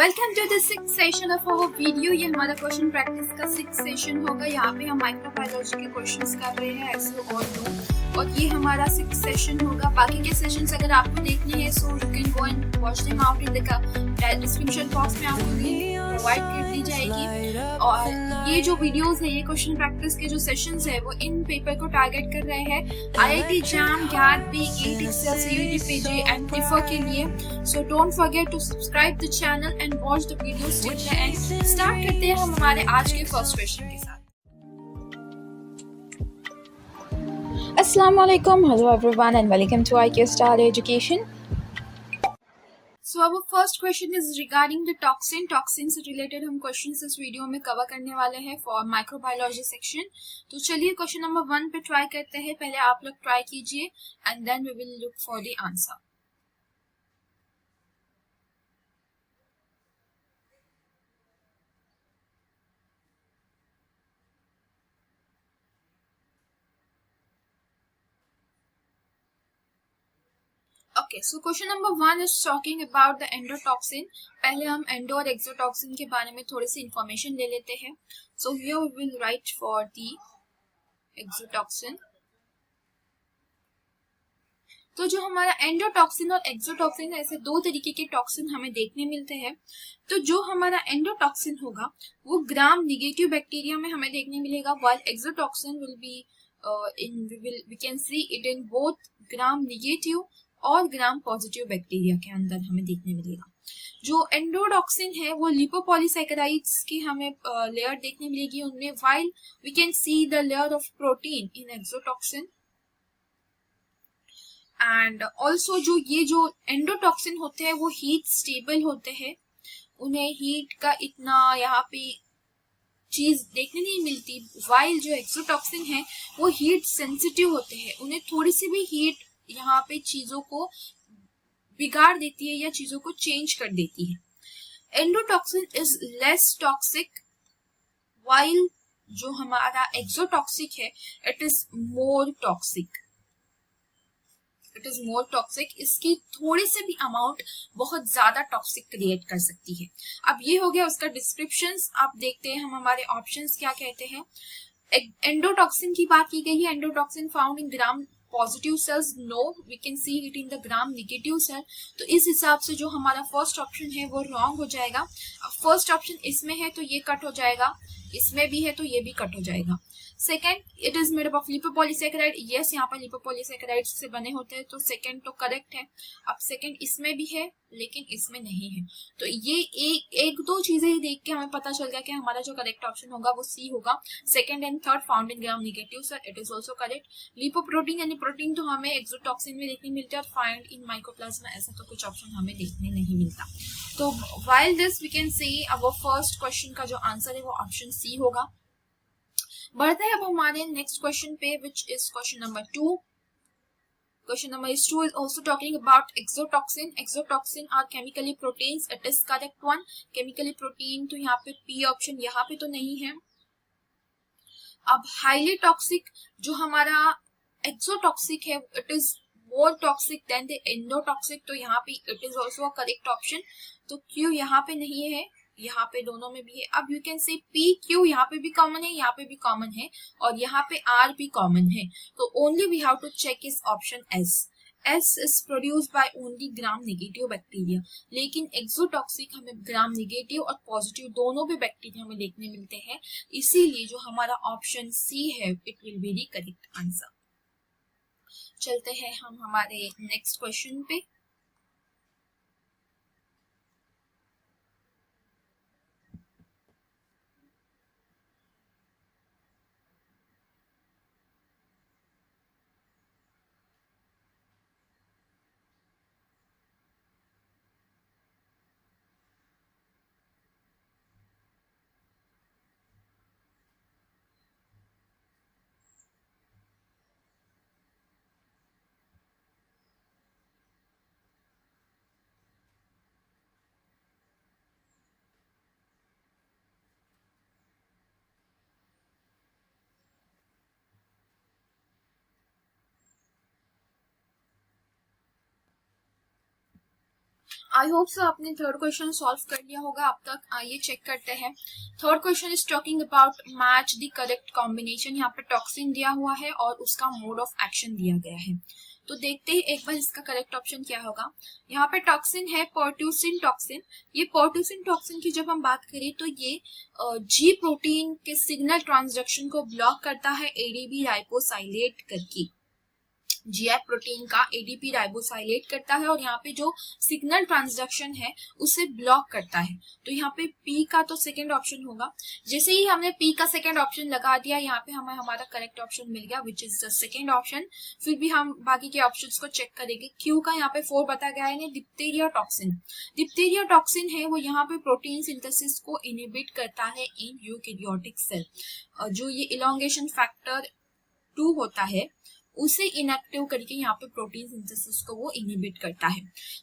Welcome to the six session of our video. ये हमारा question practice का six session होगा। यहाँ पे हम माइक्रोबायोलॉजी के क्वेश्चंस कर रहे हैं ऐसे और ये हमारा सिक्स सेशन होगा। बाकी के सेशंस अगर आपको देखने हैं so you can go and watch them out in the description box में आपको लिंक प्रोवाइड कर दी जाएगी। और ये जो वीडियोस है, ये क्वेश्चन प्रैक्टिस के जो सेशंस है वो इन पेपर को टारगेट कर रहे हैं IIT JAM, GATE, B8 excel, CUET, PG and prefer के लिए। So don't forget to subscribe the channel and watch the videos till the end. Start करते हैं हम हमारे आज के फर्स्ट क्वेश्चन के साथ। Assalamualaikum, hello everyone and welcome to IQ Star Education. So our first question is regarding the toxin. Toxin से related हम questions इस वीडियो में कवर करने वाले हैं for microbiology section। तो चलिए क्वेश्चन नंबर 1 पे ट्राई करते हैं। पहले आप लोग ट्राई कीजिए and then we will look for the answer. Okay, so question number 1 is talking about the endotoxin. पहले हम एंडो और एक्सोटॉक्सिन के बारे में थोड़ी सी इंफॉर्मेशन ले लेते हैं। So here we will write for the exotoxin. तो जो हमारा एंडोटॉक्सिन और एक्सोटॉक्सिन ऐसे दो तरीके के टॉक्सिन हमें देखने मिलते हैं। तो जो हमारा एंडोटॉक्सिन होगा वो ग्राम निगेटिव बैक्टीरिया में हमें देखने मिलेगा, while exotoxin will be we can see it in both gram negative और ग्राम पॉजिटिव बैक्टीरिया के अंदर हमें देखने मिलेगा। जो एंडोटॉक्सिन है वो लिपोपॉलीसैकेराइड्स की हमें लेयर देखने मिलेगी उनमें, while we can see the layer of protein in exotoxin. And also जो ये जो एंडोटॉक्सिन होते हैं वो हीट स्टेबल होते हैं, उन्हें हीट का इतना यहाँ पे चीज देखने नहीं मिलती। वाइल जो एक्सोटॉक्सिन है वो हीट सेंसिटिव होते हैं, उन्हें थोड़ी सी भी हीट यहाँ पे चीजों को बिगाड़ देती है या चीजों को चेंज कर देती है। Endotoxin is less toxic, while जो हमारा एक्सोटॉक्सिक है it is more toxic. It is more toxic, इसकी थोड़ी से भी अमाउंट बहुत ज्यादा टॉक्सिक क्रिएट कर सकती है। अब ये हो गया उसका डिस्क्रिप्शंस। आप देखते हैं हम हमारे ऑप्शंस क्या कहते हैं। एंडोटॉक्सिन की बात की गई है। Endotoxin found in gram positive cells, no we can see it in the gram negative cell. तो इस हिसाब से जो हमारा फर्स्ट ऑप्शन है वो रॉन्ग हो जाएगा। अब फर्स्ट ऑप्शन इसमें है तो ये कट हो जाएगा, इसमें भी है तो ये भी कट हो जाएगा। Second, it is made up of lipopolysaccharide, yes यहाँ पर लिपोपॉलीसैकेराइड से बने होते हैं तो सेकेंड तो करेक्ट है। अब सेकेंड इसमें भी है लेकिन इसमें नहीं है, तो ये एक दो चीजें ही देख के हमें पता चल गया कि हमारा जो करेक्ट ऑप्शन होगा वो सी होगा। Second and third found in gram negative sir, it is also correct. Lipoprotein यानी प्रोटीन तो हमें एक्सोटॉक्सिन में देखने मिलता है और फाइंड इन माइकोप्लाज्मा ऐसा तो कुछ ऑप्शन हमें देखने नहीं मिलता। तो while this we can see अब फर्स्ट क्वेश्चन का जो आंसर है वो ऑप्शन सी होगा। बढ़ते हैं अब हमारे नेक्स्ट क्वेश्चन पे, which is question number 2। Question number 2 is also talking about exotoxin. Exotoxin are chemically proteins. It is correct one. Chemically protein तो यहाँ पे P ऑप्शन यहाँ पे तो नहीं है। अब highly toxic जो हमारा exotoxic है it is more toxic than the endotoxic, तो यहाँ पे it is also a correct option। तो Q यहाँ पे नहीं है, यहाँ पे दोनों में भी है। अब you can say P Q यहाँ पे भी कॉमन है, यहाँ पे भी कॉमन है और यहाँ पे R भी कॉमन है। तो only we have to check is option S। S is produced by only gram negative bacteria, लेकिन एक्सोटॉक्सिक हमें ग्राम नेगेटिव और पॉजिटिव दोनों भी बैक्टीरिया हमें देखने मिलते हैं, इसीलिए जो हमारा ऑप्शन C है it will be the correct answer. चलते हैं हम हमारे नेक्स्ट क्वेश्चन पे। आई होप सो आपने थर्ड क्वेश्चन सॉल्व कर लिया होगा अब तक। आइए चेक करते हैं। Third question is talking about match the correct combination. यहाँ पे टॉक्सिन दिया हुआ है और उसका मोड ऑफ एक्शन दिया गया है। तो देखते ही एक बार इसका करेक्ट ऑप्शन क्या होगा। यहाँ पे टॉक्सिन है पर्टुसिन टॉक्सिन। ये पर्टुसिन टॉक्सिन की जब हम बात करें तो ये जी प्रोटीन के सिग्नल ट्रांसडक्शन को ब्लॉक करता है एडीपी राइबोसाइलेट करके। जीएफ प्रोटीन का एडीपी राइबोसाइलेट करता है और यहाँ पे जो सिग्नल ट्रांसडक्शन है उसे ब्लॉक करता है। तो यहाँ पे पी का तो सेकंड ऑप्शन होगा। जैसे ही हमने पी का सेकंड ऑप्शन लगा दिया यहाँ पे हमें हमारा करेक्ट ऑप्शन मिल गया which is the second option. फिर भी हम बाकी के ऑप्शंस को चेक करेंगे। क्यू का यहाँ पे 4 बताया गया है। Diphtheria toxin. डिप्थीरिया टॉक्सिन है वो यहाँ पे प्रोटीन सिंथेसिस को इनहिबिट करता है इन यूकैरियोटिक सेल। जो ये इलोंगेशन फैक्टर 2 होता है उसे इनएक्टिव करके यहाँ पे प्रोटीन सिंथेसिस को वो इनहिबिट करता है।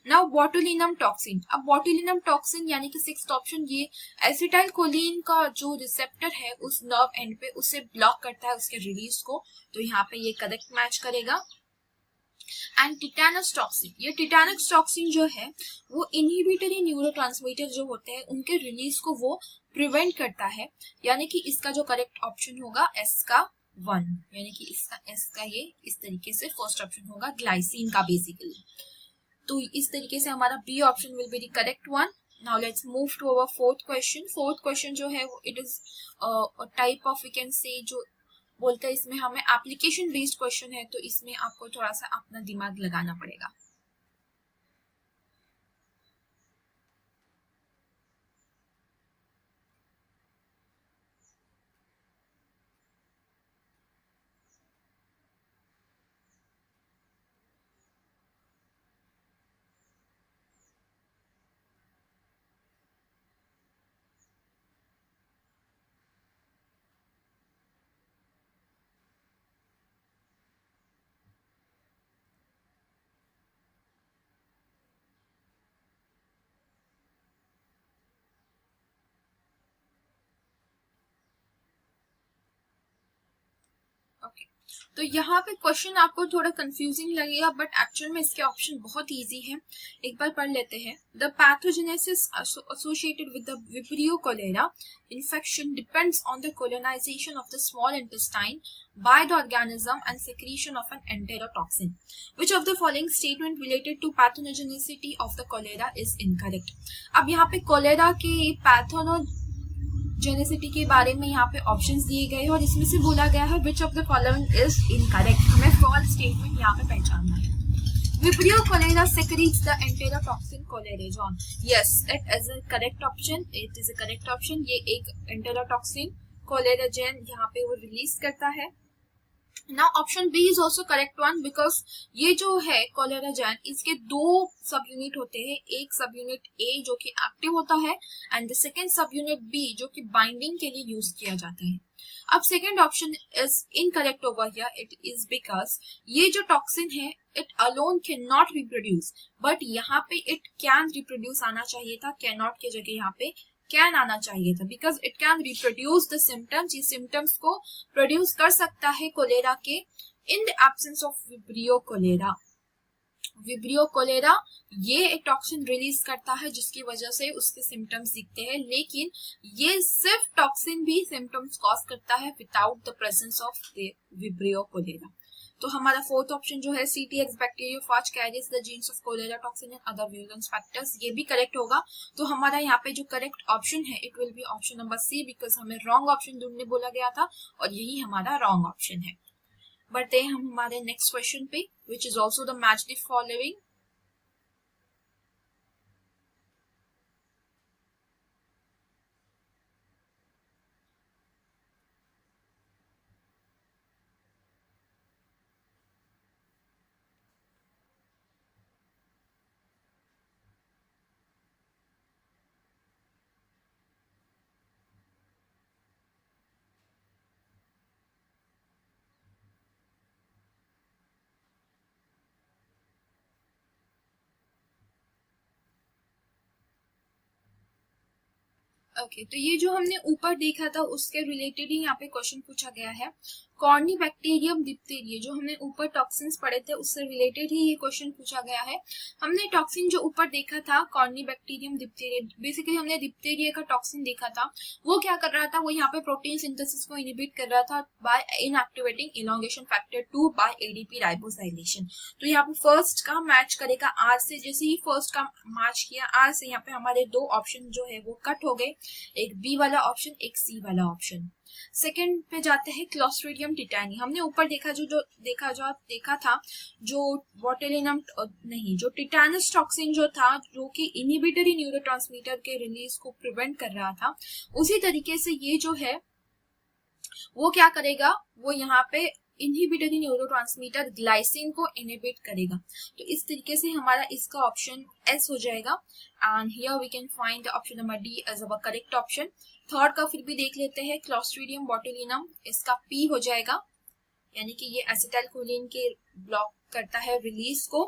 Now botulinum toxin. अब बोटुलिनम टॉक्सिन यानी कि सिक्स्थ ऑप्शन ये एसिटाइल कोलिन का जो रिसेप्टर है उस नर्व एंड पे उसे ब्लॉक करता है उसके रिलीज को। तो यहाँ पे ये करेक्ट मैच करेगा। And tetanus toxin. ये टिटेनस टॉक्सिन जो है वो इनहिबिटरी न्यूरोट्रांसमीटर जो होते हैं उनके रिलीज को वो प्रिवेंट करता है। यानी कि इसका जो करेक्ट ऑप्शन होगा एस का 1, यानी कि इसका एस का ये इस तरीके से फर्स्ट ऑप्शन होगा ग्लाइसिन का बेसिकली। तो इस तरीके से हमारा B option will be the correct one. Now let's move to our fourth question. Fourth question जो है it is type of we can say जो बोलते हैं इसमें हमें एप्लीकेशन बेस्ड क्वेश्चन है। तो इसमें आपको थोड़ा सा अपना दिमाग लगाना पड़ेगा। ओके तो यहाँ पे क्वेश्चन आपको थोड़ा कंफ्यूजिंग लगेगा बट एक्चुअल में इसके ऑप्शन बहुत इजी है। एक बार पढ़ लेते हैं। The pathogenesis associated with the Vibrio cholera infection depends on the colonization of the small intestine by the organism and secretion of an enterotoxin. Which of the following statement related to pathogenicity of the cholera is incorrect? अब यहाँ पे cholera के जेनेसिटी के बारे में यहाँ पे options दिए गए और इसमें से बोला गया है which of the following is incorrect. हमें फॉल्स स्टेटमेंट यहाँ पे पहचानना है। Vibrio cholera secretes the enterotoxin choleregon. Yes, it is a correct option. It is a correct option. ये एक enterotoxin choleregon यहाँ पे वो रिलीज करता है। Now option B is also correct one because ये जो है कोलेराजन इसके 2 सब यूनिट होते हैं। एक सब यूनिट A जो कि एक्टिव होता है एंड द सेकेंड सब यूनिट B जो कि बाइंडिंग के लिए यूज किया जाता है। अब second option is incorrect over here. It is because ये जो टॉक्सिन है it alone can not reproduce but यहाँ पे इट कैन रिप्रोड्यूस आना चाहिए था। कैन नॉट की जगह यहाँ पे कैन आना चाहिए था because it can reproduce the symptoms. ये सिम्टम्स को प्रोड्यूस कर सकता है कोलेरा के in the absence of vibrio cholera. Vibrio cholera ये एक टॉक्सिन रिलीज करता है जिसकी वजह से उसके सिम्टम्स दिखते हैं लेकिन ये सिर्फ टॉक्सिन भी सिम्टम्स कॉज करता है without the presence of the Vibrio cholera. तो हमारा फोर्थ ऑप्शन जो है CTX bacteriophage carries the genes of cholera toxin and other virulence factors ये भी करेक्ट होगा। तो हमारा यहाँ पे जो करेक्ट ऑप्शन है it will be option number C because हमें रॉन्ग ऑप्शन ढूंढने बोला गया था और यही हमारा रॉन्ग ऑप्शन है। बढ़ते हैं हम हमारे नेक्स्ट क्वेश्चन पे which is also the match the following. Okay तो ये जो हमने ऊपर देखा था उसके रिलेटेड ही यहाँ पे क्वेश्चन पूछा गया है। कॉर्निबैक्टीरियम डिप्थीरिया, जो हमने ऊपर टॉक्सिन्स पढ़े थे उससे रिलेटेड ही ये क्वेश्चन पूछा गया है। हमने टॉक्सिन जो ऊपर देखा था कॉर्निबैक्टीरियम डिप्थीरिया, बेसिकली हमने डिप्थीरिया का टॉक्सिन देखा था। वो क्या कर रहा था, वो यहाँ पे प्रोटीन सिंथेसिस को इनहिबिट कर रहा था by inactivating elongation factor 2 by ADP ribosylation. तो यहाँ पे फर्स्ट का मैच करेगा आर से, जैसे ही फर्स्ट का मैच किया आर से, यहाँ पे हमारे दो ऑप्शन जो है वो कट हो गए, एक बी वाला ऑप्शन एक सी वाला ऑप्शन। सेकेंड पे जाते हैं क्लोस्ट्रीडियम टिटानी। हमने ऊपर देखा जो देखा था जो बोtulinum नहीं, जो टिटानस टॉक्सिन जो था, जो कि इनहिबिटरी न्यूरोट्रांसमीटर के रिलीज को प्रिवेंट कर रहा था, उसी तरीके से ये जो है वो क्या करेगा, वो यहाँ पे इनहिबिटरी न्यूरोट्रांसमीटर ग्लाइसिन को इनहिबिट करेगा। तो इस तरीके से हमारा इसका ऑप्शन एस हो जाएगा and here we can find option number D as our correct option. Third का फिर भी देख लेते हैं, क्लोस्ट्रीडियम बोtulinum, इसका पी हो जाएगा, यानी कि ये एसिटाइलकोलिन के ब्लॉक करता है रिलीज को।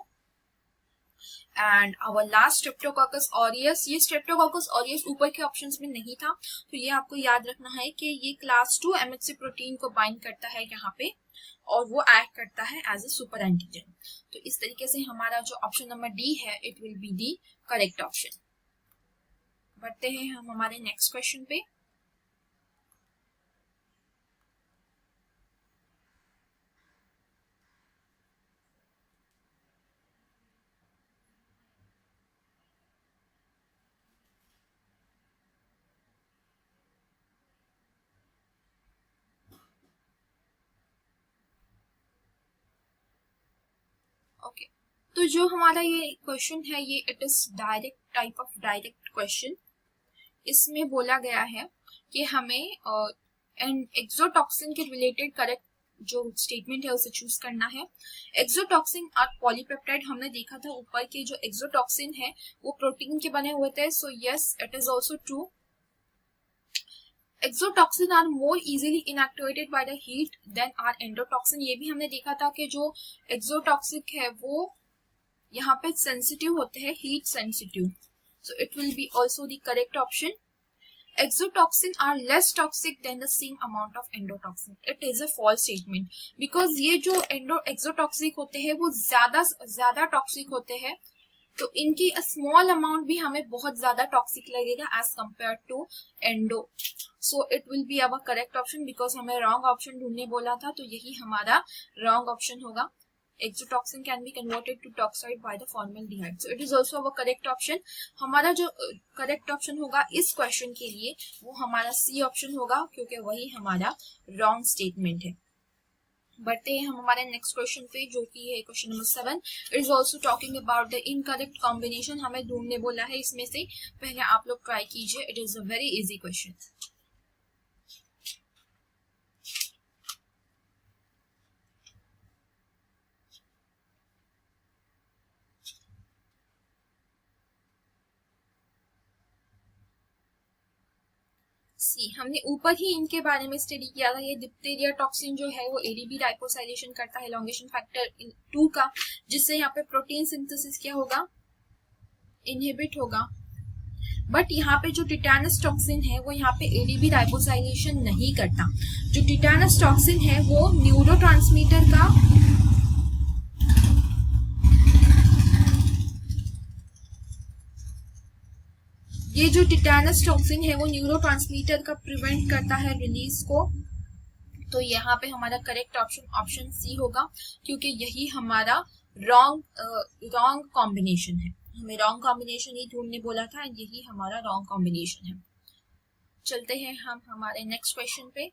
And our last streptococcus aureus, ये स्ट्रेप्टोकोकस ऑरियस ऊपर के ऑप्शंस में नहीं था, तो ये आपको याद रखना है कि ये क्लास 2 एमएचसी प्रोटीन को बाइंड करता है यहाँ पे, और वो एक्ट करता है एज ए सुपर एंटीजन। तो इस तरीके से हमारा जो ऑप्शन नंबर डी है it will be the correct option. बढ़ते हैं हम हमारे नेक्स्ट क्वेश्चन पे। ओके, तो जो हमारा ये क्वेश्चन है ये it is direct type of direct question. इसमें बोला गया है कि हमें एक्सोटॉक्सिन के रिलेटेड करेक्ट जो स्टेटमेंट है उसे चूज करना है। एक्सोटॉक्सिन आर पॉलीपेप्टाइड, हमने देखा था ऊपर के जो एक्सोटॉक्सिन है वो प्रोटीन के बने हुए थे, so yes it is also true. Exotoxin are more easily inactivated by the heat than are endotoxin, ये भी हमने देखा था कि जो एक्सोटॉक्सिक है वो यहाँ पे सेंसिटिव होते हैं, heat sensitive, so it will be also the correct option. Exotoxin are less toxic than the same amount of endotoxin. It is a false statement because ये जो exotoxic होते हैं वो ज्यादा टॉक्सिक होते हैं, तो इनकी स्मॉल अमाउंट भी हमें बहुत ज्यादा टॉक्सिक लगेगा as compare to endo. So it will be our correct option, because हमें रॉन्ग ऑप्शन ढूंढने बोला था, तो यही हमारा रॉन्ग ऑप्शन होगा। Exotoxin can be converted to toxoid by the formaldehyde, so it is also our correct option. हमारा जो करेक्ट ऑप्शन होगा इस क्वेश्चन के लिए वो हमारा सी ऑप्शन होगा, क्योंकि वही हमारा रॉन्ग स्टेटमेंट है। बढ़ते हैं हम हमारे नेक्स्ट क्वेश्चन पे, जो कि है question number 7। It is also talking about the incorrect combination, हमें ढूंढने बोला है इसमें से, पहले आप लोग ट्राई कीजिए, it is a very easy question. See, हमने ऊपर ही इनके बारे में स्टडी किया था। ये डिप्थीरिया टॉक्सिन जो है वो एडीपी राइबोसाइलेशन करता है एलोंगेशन फैक्टर 2 का, जिससे यहाँ पे प्रोटीन सिंथेसिस क्या होगा, इनहिबिट होगा। बट यहाँ पे जो टिटानस टॉक्सिन है वो यहाँ पे एडीपी राइबोसाइलेशन नहीं करता। जो टिटानस टॉक्सिन है वो न्यूरोट्रांसमीटर का ये जो टिटानस टॉक्सिन है वो न्यूरोट्रांसमीटर का प्रिवेंट करता है रिलीज को। तो यहाँ पे हमारा करेक्ट ऑप्शन सी होगा, क्योंकि यही हमारा रॉन्ग कॉम्बिनेशन है। हमें रॉन्ग कॉम्बिनेशन ही ढूंढने बोला था, यही हमारा रॉन्ग कॉम्बिनेशन है। चलते हैं हम हमारे नेक्स्ट क्वेश्चन पे।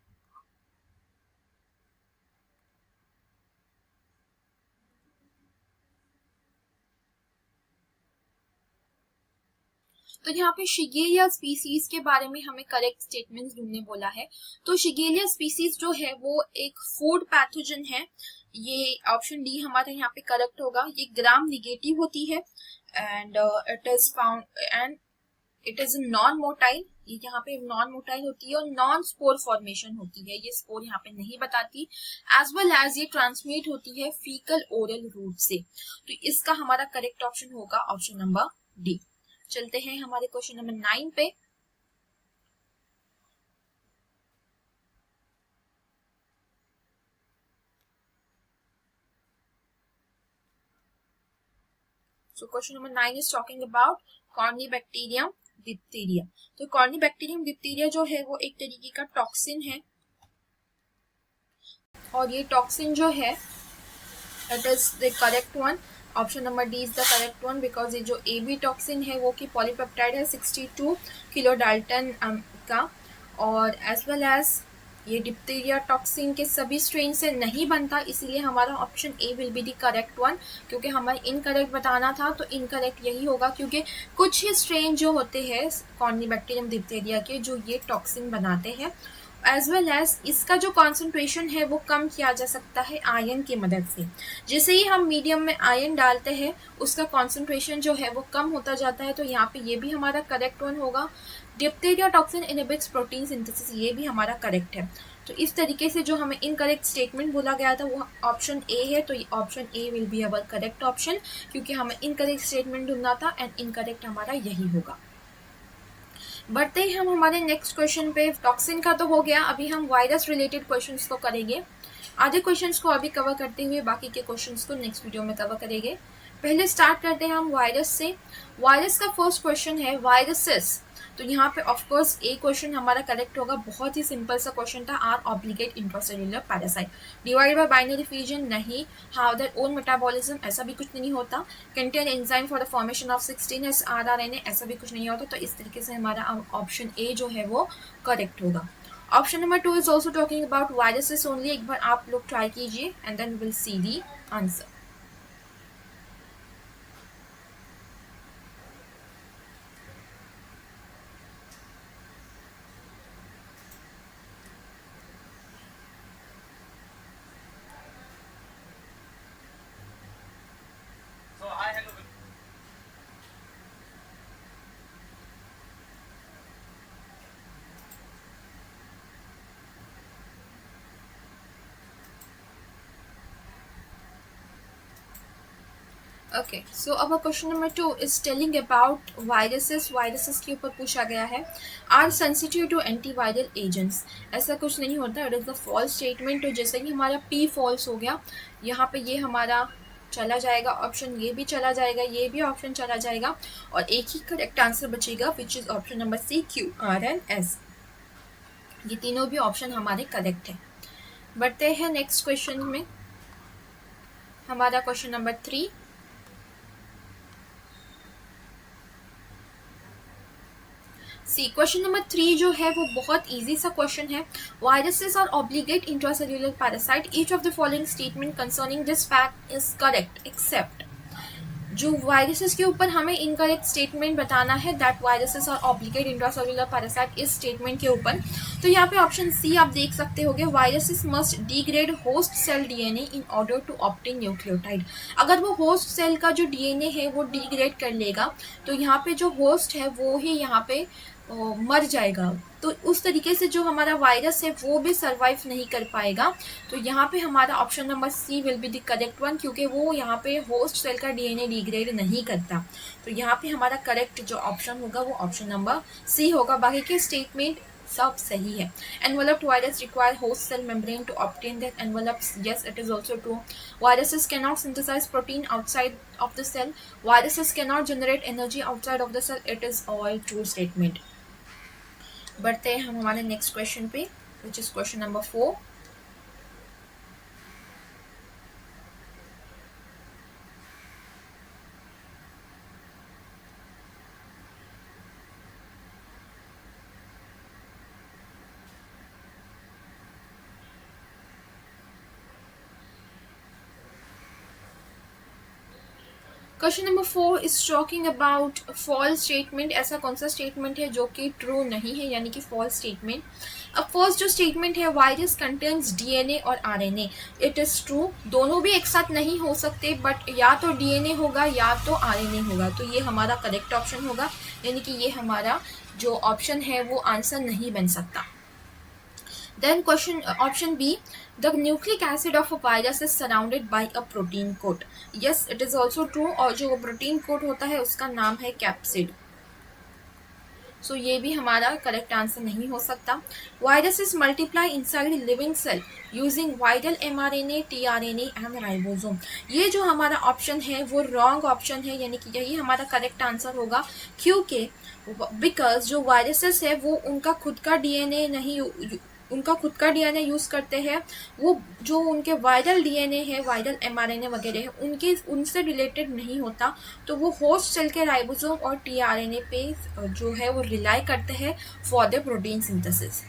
तो यहाँ पे शिगेलिया स्पीसीज के बारे में हमें करेक्ट स्टेटमेंट्स ढूंढने बोला है। तो शिगेलिया स्पीसीज जो है वो एक फूड पैथोजन है, ये ऑप्शन डी हमारा यहाँ पे करेक्ट होगा। ये ग्राम निगेटिव होती है and it is found and it is non motile, ये यहाँ पे नॉन मोटाइल होती है और नॉन स्पोर फॉर्मेशन होती है, ये स्पोर यहाँ पे नहीं बताती। एज वेल एज ये ट्रांसमिट होती है फीकल ओरल रूट से। तो इसका हमारा करेक्ट ऑप्शन होगा ऑप्शन नंबर डी। चलते हैं हमारे क्वेश्चन नंबर 9 पे। So question number 9 is talking about Corynebacterium diphtheria. तो कॉर्निबैक्टीरियम डिप्थीरिया जो है वो एक तरीके का टॉक्सिन है, और ये टॉक्सिन जो है it is the correct one. Option number D is the correct one, because ये जो ए बी टॉक्सिन है वो की पॉलीपेप्टाइड है 62 किलो डाल्टन का, और एज वेल एज ये डिप्थीरिया टॉक्सिन के सभी स्ट्रेन से नहीं बनता, इसलिए हमारा option A will be the correct one. क्योंकि हमें इनकरेक्ट बताना था तो इनकरेक्ट यही होगा, क्योंकि कुछ ही स्ट्रेन जो होते हैं कॉर्निबैक्टीरियम डिप्थीरिया के जो ये टॉक्सिन बनाते हैं, एज वेल एज इसका जो कॉन्सेंट्रेशन है वो कम किया जा सकता है आयरन की मदद से। जैसे ही हम मीडियम में आयरन डालते हैं उसका कॉन्सेंट्रेशन जो है वो कम होता जाता है, तो यहाँ पे ये भी हमारा करेक्ट वन होगा। Diphtheria toxin inhibits protein synthesis, ये भी हमारा करेक्ट है। तो इस तरीके से जो हमें इनकरेक्ट स्टेटमेंट बोला गया था वो ऑप्शन ए है, तो option A will be our correct option, क्योंकि हमें इनकरेक्ट स्टेटमेंट ढूंढना था एंड इनकरेक्ट हमारा यही होगा। बढ़ते ही हम हमारे नेक्स्ट क्वेश्चन पे। टॉक्सिन का तो हो गया, अभी हम वायरस रिलेटेड क्वेश्चंस को करेंगे। आधे क्वेश्चंस को अभी कवर करते हुए बाकी के क्वेश्चंस को नेक्स्ट वीडियो में कवर करेंगे। पहले स्टार्ट करते हैं हम वायरस से। वायरस का फर्स्ट क्वेश्चन है वायरसेस। तो यहाँ पे ऑफकोर्स ए क्वेश्चन हमारा करेक्ट होगा, बहुत ही सिंपल सा क्वेश्चन था। Are obligate intracellular parasite, divide by binary fusion नहीं, हाउ देयर ओन मेटाबॉलिज्म ऐसा भी कुछ नहीं होता, contain enzyme for the formation of 16S rRNA ऐसा भी कुछ नहीं होता। तो इस तरीके से हमारा ऑप्शन ए जो है वो करेक्ट होगा। Option number 2 is also talking about viruses only. एक बार आप लोग ट्राई कीजिए and then will see the answer. Okay, so अब question number 2 is telling about viruses. Viruses के ऊपर पूछा गया है, are sensitive to antiviral agents. ऐसा कुछ नहीं होता, it is the false statement. तो जैसे कि हमारा पी फॉल्स हो गया, यहाँ पे ये हमारा चला जाएगा, ऑप्शन ये भी चला जाएगा, ये भी ऑप्शन चला जाएगा, और एक ही करेक्ट आंसर बचेगा which is option number C, Q R N S. ये तीनों भी ऑप्शन हमारे करेक्ट है। बढ़ते हैं नेक्स्ट क्वेश्चन में। हमारा क्वेश्चन नंबर 3। क्वेश्चन नंबर 3 जो है वो बहुत इजी सा क्वेश्चन है। Viruses are obligate intracellular parasite, each of the following statement concerning this fact is correct except. जो वायरसेस के ऊपर हमें इनकरेक्ट स्टेटमेंट बताना है, that viruses are obligate intracellular parasite, इस स्टेटमेंट के ऊपर। तो यहाँ पे ऑप्शन सी आप देख सकते होगे, viruses must degrade host cell DNA in order to obtain nucleotide. अगर वो होस्ट सेल का जो डीएनए है वो डिग्रेड कर लेगा तो यहाँ पे जो होस्ट है वो ही यहाँ पे मर जाएगा। तो उस तरीके से जो हमारा वायरस है वो भी सरवाइव नहीं कर पाएगा। तो यहाँ पे हमारा option number C will be the correct one, क्योंकि वो यहाँ पे होस्ट सेल का डीएनए डिग्रेड नहीं करता। तो यहाँ पे हमारा करेक्ट जो ऑप्शन होगा वो ऑप्शन नंबर सी होगा। बाकी के स्टेटमेंट सब सही है। Enveloped virus require host cell membrane to obtain that envelopes. Yes, it is also true. Viruses cannot synthesize protein outside of the cell. Viruses cannot generate energy outside of the cell. It is all true statement. बढ़ते हैं हम हमारे next question पे, which is question number 4। Question number 4 is talking about false statement. ऐसा कौन सा statement है जो कि ट्रू नहीं है, यानी कि फॉल्स स्टेटमेंट। अब फर्स्ट जो स्टेटमेंट है, वायरस कंटेन्स डीएनए और आरएनए, इट इज ट्रू। दोनों भी एक साथ नहीं हो सकते, बट या तो डीएनए होगा या तो आरएनए होगा। तो ये हमारा करेक्ट ऑप्शन होगा, यानी कि ये हमारा जो ऑप्शन है वो आंसर नहीं बन सकता। Then question option B, the nucleic acid of a virus is surrounded by a protein coat. Yes, it is also true। और जो protein coat होता है उसका नाम है कैप्सिड। सो ये भी हमारा करेक्ट आंसर नहीं हो सकता। Viruses multiply inside living cell using viral mRNA, tRNA and ribosome. ये जो हमारा ऑप्शन है वो रॉन्ग ऑप्शन है, यानी कि यही हमारा करेक्ट आंसर होगा, क्योंकि बिकॉज जो वायरसेस है वो उनका खुद का डीएनए नहीं, उनका खुद का डीएनए यूज़ करते हैं, वो जो उनके वायरल डीएनए है, वायरल एमआरएनए वगैरह है, उनसे रिलेटेड नहीं होता। तो वो होस्ट सेल के राइबोसोम और टीआरएनए पे जो है वो रिलाई करते हैं फॉर द प्रोटीन सिंथेसिस।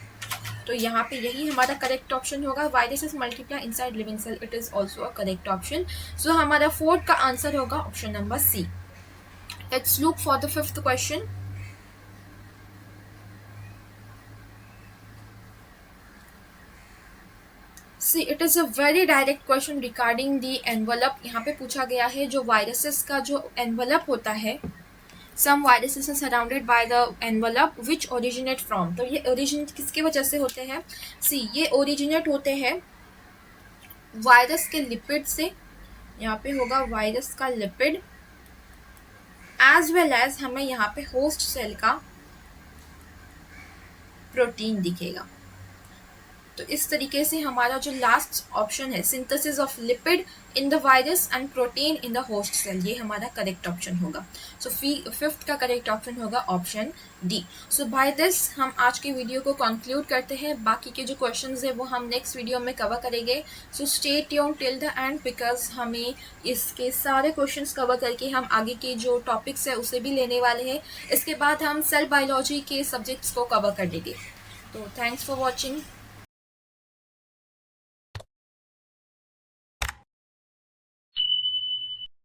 तो यहाँ पे यही हमारा करेक्ट ऑप्शन होगा, viruses multiply inside living cell, it is also a correct option. So हमारा फोर्थ का आंसर होगा option number C. Let's look for the fifth question. See it is a very direct question regarding the envelope. यहाँ पे पूछा गया है जो viruses का जो एनवलप होता है, some viruses are surrounded by the envelope which originate from. तो ये ओरिजिनेट किसकी वजह से होते हैं? सी ये ओरिजिनेट होते हैं वायरस के लिपिड से, यहाँ पे होगा वायरस का लिपिड, एज वेल एज हमें यहाँ पे होस्ट सेल का प्रोटीन दिखेगा। तो इस तरीके से हमारा जो लास्ट ऑप्शन है, synthesis of lipid in the virus and protein in the host cell, ये हमारा करेक्ट ऑप्शन होगा। सो फिफ्थ का करेक्ट ऑप्शन होगा option D. So by this हम आज की वीडियो को कंक्लूड करते हैं। बाकी के जो क्वेश्चंस है वो हम नेक्स्ट वीडियो में कवर करेंगे। So stay tuned till the and, because हमें इसके सारे क्वेश्चंस कवर करके हम आगे के जो टॉपिक्स है उसे भी लेने वाले हैं। इसके बाद हम सेल बायोलॉजी के सब्जेक्ट्स को कवर कर देंगे। तो थैंक्स फॉर वॉचिंग।